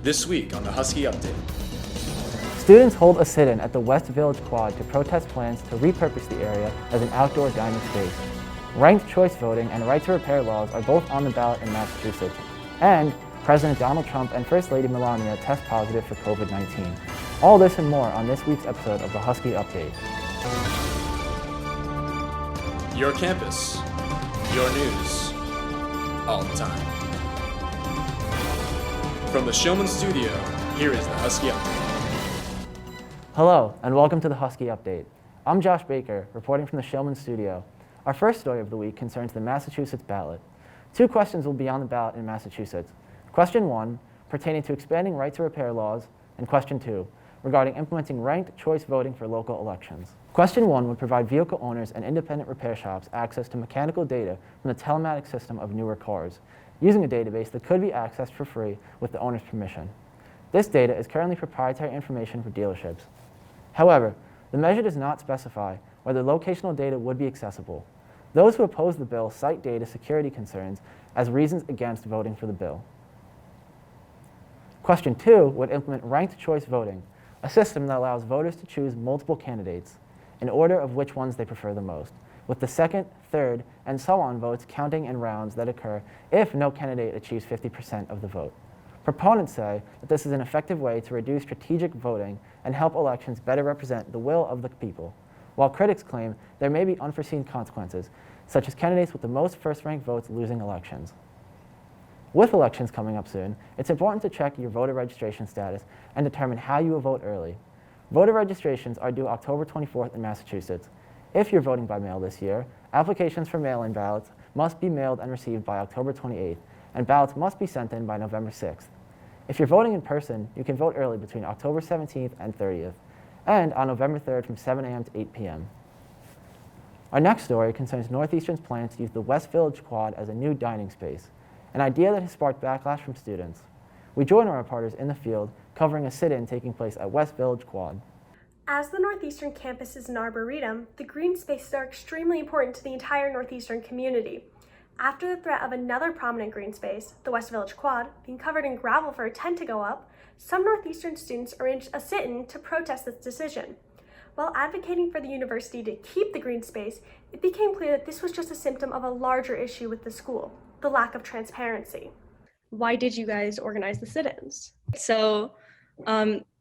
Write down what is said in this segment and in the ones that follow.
This week on the Husky Update. Students hold a sit-in at the West Village Quad to protest plans to repurpose the area as an outdoor dining space. Ranked choice voting and right to repair laws are both on the ballot in Massachusetts. And President Donald Trump and First Lady Melania test positive for COVID-19. All this and more on this week's episode of the Husky Update. Your campus, your news, all the time. From the Showman Studio, here is the Husky Update. Hello, and welcome to the Husky Update. I'm Josh Baker, reporting from the Showman Studio. Our first story of the week concerns the Massachusetts ballot. 2 questions will be on the ballot in Massachusetts. Question 1, pertaining to expanding right to repair laws, and Question 2, regarding implementing ranked choice voting for local elections. Question 1 would provide vehicle owners and independent repair shops access to mechanical data from the telematics system of newer cars, using a database that could be accessed for free with the owner's permission. This data is currently proprietary information for dealerships. However, the measure does not specify whether locational data would be accessible. Those who oppose the bill cite data security concerns as reasons against voting for the bill. Question 2 would implement ranked choice voting, a system that allows voters to choose multiple candidates in order of which ones they prefer the most, with the second, third, and so on votes counting in rounds that occur if no candidate achieves 50% of the vote. Proponents say that this is an effective way to reduce strategic voting and help elections better represent the will of the people, while critics claim there may be unforeseen consequences, such as candidates with the most first-ranked votes losing elections. With elections coming up soon, it's important to check your voter registration status and determine how you will vote early. Voter registrations are due October 24th in Massachusetts. If you're voting by mail this year, applications for mail-in ballots must be mailed and received by October 28th, and ballots must be sent in by November 6th. If you're voting in person, you can vote early between October 17th and 30th, and on November 3rd from 7 a.m. to 8 p.m. Our next story concerns Northeastern's plans to use the West Village Quad as a new dining space, an idea that has sparked backlash from students. We join our reporters in the field covering a sit-in taking place at West Village Quad. As the Northeastern campus is an arboretum, the green spaces are extremely important to the entire Northeastern community. After the threat of another prominent green space, the West Village Quad, being covered in gravel for a tent to go up, some Northeastern students arranged a sit-in to protest this decision. While advocating for the university to keep the green space, it became clear that this was just a symptom of a larger issue with the school, the lack of transparency. Why did you guys organize the sit-ins? So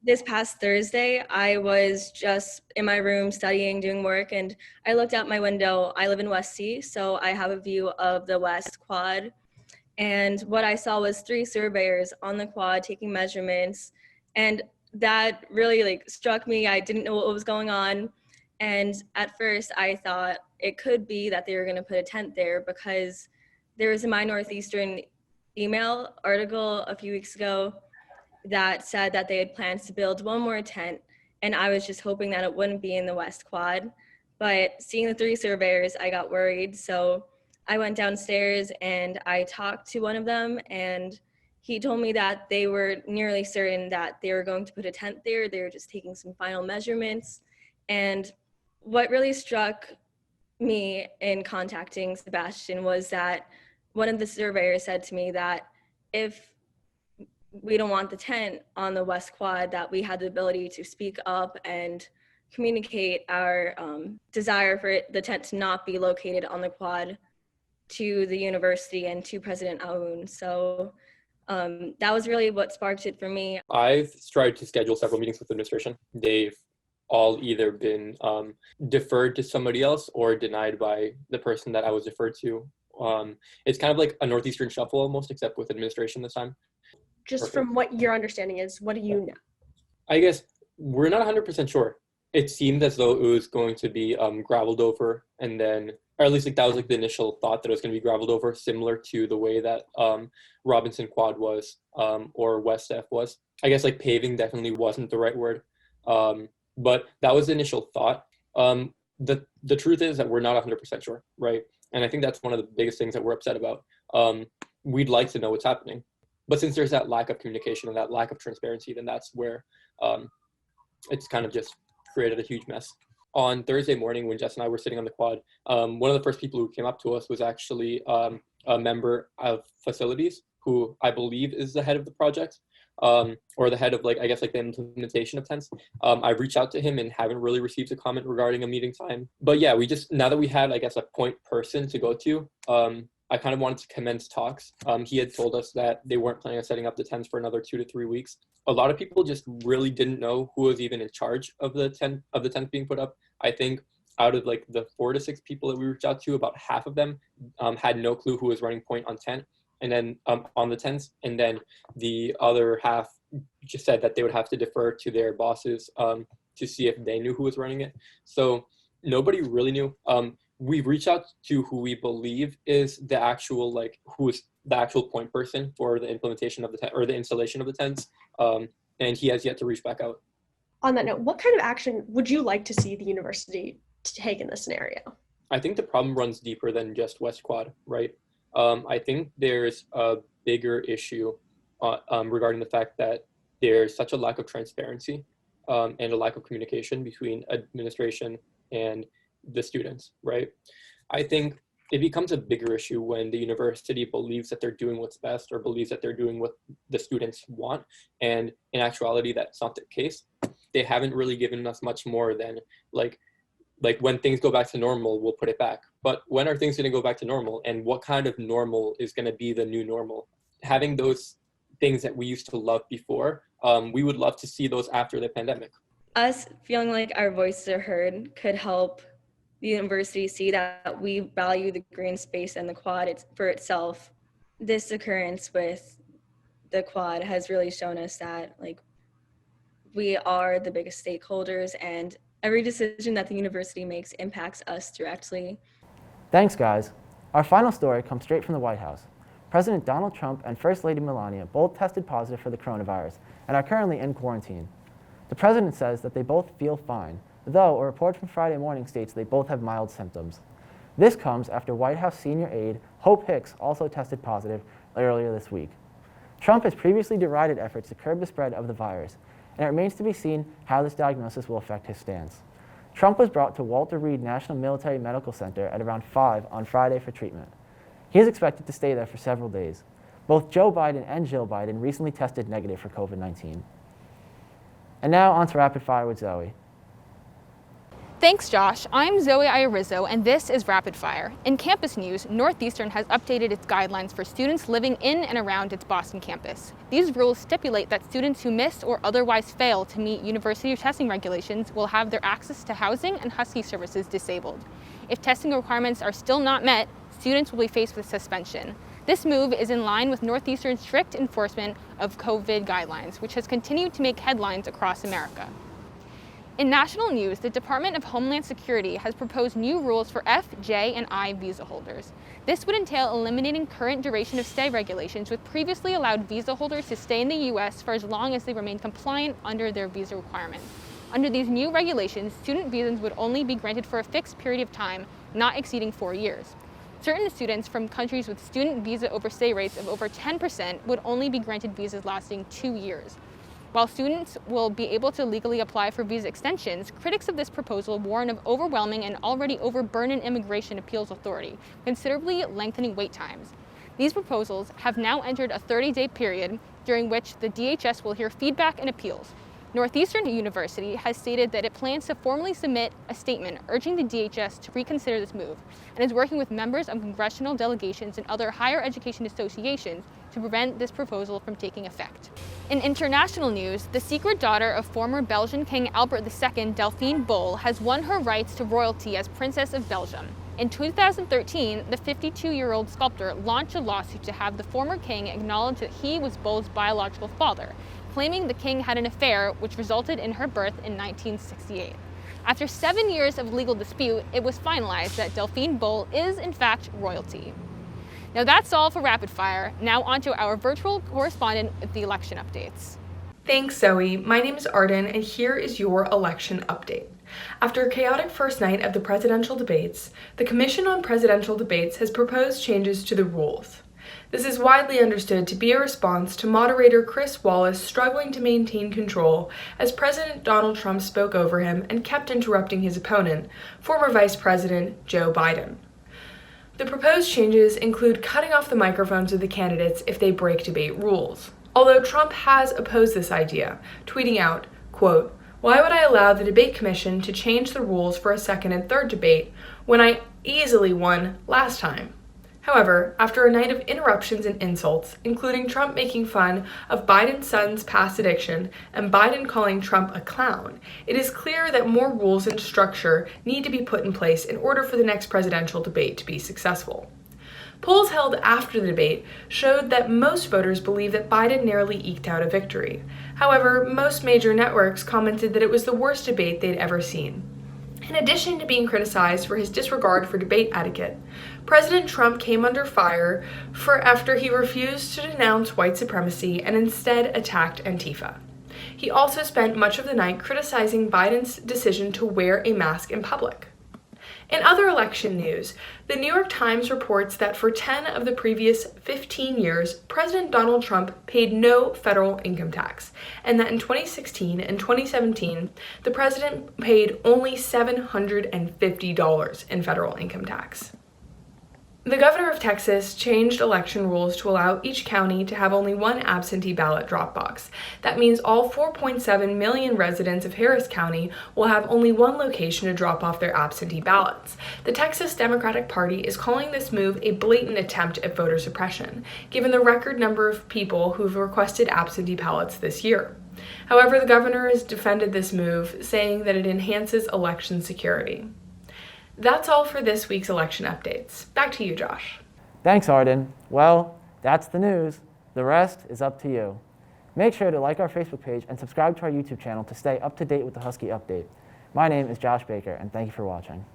this past Thursday, I was just in my room studying, doing work, and I looked out my window. I live in West C, so I have a view of the West Quad. And what I saw was 3 surveyors on the quad taking measurements. And that really struck me. I didn't know what was going on. And at first I thought it could be that they were gonna put a tent there because there was a My Northeastern email article a few weeks ago that said that they had plans to build one more tent, and I was just hoping that it wouldn't be in the West Quad. But seeing the 3 surveyors, I got worried, so I went downstairs and I talked to one of them, and he told me that they were nearly certain that they were going to put a tent there. They were just taking some final measurements. And what really struck me in contacting Sebastian was that one of the surveyors said to me that if we don't want the tent on the West Quad, that we had the ability to speak up and communicate our desire for the tent to not be located on the quad to the university and to President Owen. So that was really what sparked it for me. I've tried to schedule several meetings with administration. They've all either been deferred to somebody else or denied by the person that I was deferred to. It's kind of like a Northeastern shuffle almost, except with administration this time. Just Perfect. From what your understanding is, what do you know? I guess we're not 100% sure. It seemed as though it was going to be graveled over, and then, or at least that was the initial thought that it was going to be graveled over, similar to the way that Robinson Quad was, or West F was. I guess paving definitely wasn't the right word, but that was the initial thought. The truth is that we're not 100% sure, right? And I think that's one of the biggest things that we're upset about. We'd like to know what's happening. But since there's that lack of communication and that lack of transparency, then that's where it's kind of just created a huge mess. On Thursday morning, when Jess and I were sitting on the quad, one of the first people who came up to us was actually a member of facilities who I believe is the head of the project. or the head of like, I guess like the implementation of tents. I've reached out to him and haven't really received a comment regarding a meeting time. But yeah, now that we had, I guess, a point person to go to, I kind of wanted to commence talks. He had told us that they weren't planning on setting up the tents for another 2 to 3 weeks. A lot of people just really didn't know who was even in charge of the tent being put up. I think out of like the 4 to 6 people that we reached out to, about half of them had no clue who was running point on tent, and then on the tents, and then the other half just said that they would have to defer to their bosses to see if they knew who was running it. So nobody really knew. We've reached out to who we believe is the actual who is the actual point person for the implementation of the tent or the installation of the tents, and he has yet to reach back out. On that note, what kind of action would you like to see the university take in this scenario? I think the problem runs deeper than just West Quad, right? I think there's a bigger issue regarding the fact that there's such a lack of transparency and a lack of communication between administration and the students, right? I think it becomes a bigger issue when the university believes that they're doing what's best or believes that they're doing what the students want, and in actuality, that's not the case. They haven't really given us much more than like when things go back to normal, we'll put it back. But when are things going to go back to normal, and what kind of normal is going to be the new normal? Having those things that we used to love before, we would love to see those after the pandemic. Us feeling like our voices are heard could help the university see that we value the green space and the quad for itself. This occurrence with the quad has really shown us that we are the biggest stakeholders, and every decision that the university makes impacts us directly. Thanks, guys. Our final story comes straight from the White House. President Donald Trump and First Lady Melania both tested positive for the coronavirus and are currently in quarantine. The president says that they both feel fine, though a report from Friday morning states they both have mild symptoms. This comes after White House senior aide Hope Hicks also tested positive earlier this week. Trump has previously derided efforts to curb the spread of the virus, and it remains to be seen how this diagnosis will affect his stance. Trump was brought to Walter Reed National Military Medical Center at around 5 on Friday for treatment. He is expected to stay there for several days. Both Joe Biden and Jill Biden recently tested negative for COVID-19. And now on to Rapid Fire with Zoe. Thanks, Josh. I'm Zoe Iorizzo, and this is Rapid Fire. In campus news, Northeastern has updated its guidelines for students living in and around its Boston campus. These rules stipulate that students who miss or otherwise fail to meet university testing regulations will have their access to housing and Husky services disabled. If testing requirements are still not met, students will be faced with suspension. This move is in line with Northeastern's strict enforcement of COVID guidelines, which has continued to make headlines across America. In national news, the Department of Homeland Security has proposed new rules for F, J, and I visa holders. This would entail eliminating current duration of stay regulations, which previously allowed visa holders to stay in the U.S. for as long as they remain compliant under their visa requirements. Under these new regulations, student visas would only be granted for a fixed period of time, not exceeding 4 years. Certain students from countries with student visa overstay rates of over 10% would only be granted visas lasting 2 years. While students will be able to legally apply for visa extensions, critics of this proposal warn of overwhelming and already overburdened immigration appeals authority, considerably lengthening wait times. These proposals have now entered a 30-day period during which the DHS will hear feedback and appeals. Northeastern University has stated that it plans to formally submit a statement urging the DHS to reconsider this move, and is working with members of congressional delegations and other higher education associations to prevent this proposal from taking effect. In international news, the secret daughter of former Belgian King Albert II, Delphine Boll, has won her rights to royalty as Princess of Belgium. In 2013, the 52-year-old sculptor launched a lawsuit to have the former king acknowledge that he was Boll's biological father, claiming the king had an affair which resulted in her birth in 1968. After 7 years of legal dispute, it was finalized that Delphine Boll is in fact royalty. Now that's all for Rapid Fire. Now on to our virtual correspondent with the election updates. Thanks, Zoe. My name is Arden, and here is your election update. After a chaotic first night of the presidential debates, the Commission on Presidential Debates has proposed changes to the rules. This is widely understood to be a response to moderator Chris Wallace struggling to maintain control as President Donald Trump spoke over him and kept interrupting his opponent, former Vice President Joe Biden. The proposed changes include cutting off the microphones of the candidates if they break debate rules. although Trump has opposed this idea, tweeting out, quote, "Why would I allow the debate commission to change the rules for a second and third debate when I easily won last time?" However, after a night of interruptions and insults, including Trump making fun of Biden's son's past addiction and Biden calling Trump a clown, it is clear that more rules and structure need to be put in place in order for the next presidential debate to be successful. Polls held after the debate showed that most voters believe that Biden narrowly eked out a victory. However, most major networks commented that it was the worst debate they'd ever seen. In addition to being criticized for his disregard for debate etiquette, President Trump came under fire after he refused to denounce white supremacy and instead attacked Antifa. He also spent much of the night criticizing Biden's decision to wear a mask in public. In other election news, the New York Times reports that for 10 of the previous 15 years, President Donald Trump paid no federal income tax, and that in 2016 and 2017, the president paid only $750 in federal income tax. The governor of Texas changed election rules to allow each county to have only one absentee ballot drop box. That means all 4.7 million residents of Harris County will have only one location to drop off their absentee ballots. The Texas Democratic Party is calling this move a blatant attempt at voter suppression, given the record number of people who've requested absentee ballots this year. However, the governor has defended this move, saying that it enhances election security. That's all for this week's election updates. Back to you, Josh. Thanks, Arden. Well, that's the news. The rest is up to you. Make sure to like our Facebook page and subscribe to our YouTube channel to stay up to date with the Husky update. My name is Josh Baker, and thank you for watching.